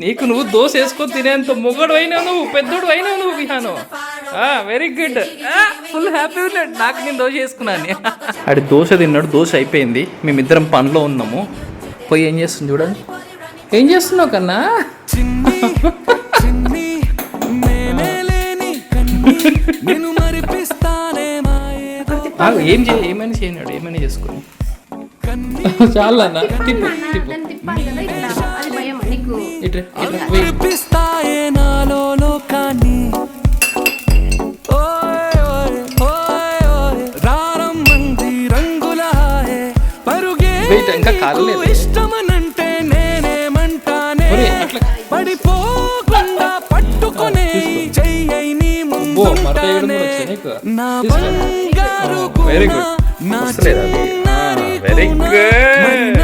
నీకు నువ్వు దోశ వేసుకొని తినేంత మొగడు అయినావు, నువ్వు పెద్దోడు అయినావు నువ్వు విహాను. వెరీ గుడ్, ఫుల్ హ్యాపీ ఉన్నాడు. నాకు నేను దోశ వేసుకున్నాను. ఆడి దోశ తిన్నాడు, దోశ అయిపోయింది. మేమిద్దరం పనిలో ఉన్నాము. పోయి ఏం చేస్తుంది చూడండి. ఏం చేస్తున్నావు కన్నా? ఏమైనా చేయనాడు, ఏమైనా చేసుకుని చాలా అన్న. తిప్పు తిప్పు ఇంకా కాలేదు. ఇష్టమనంటే నేనేమంటానే పడిపోకుండా పట్టుకునే చెయ్యి నీ ముందు నా బంగారు వెరీ గుడ్, వెరీ గుడ్.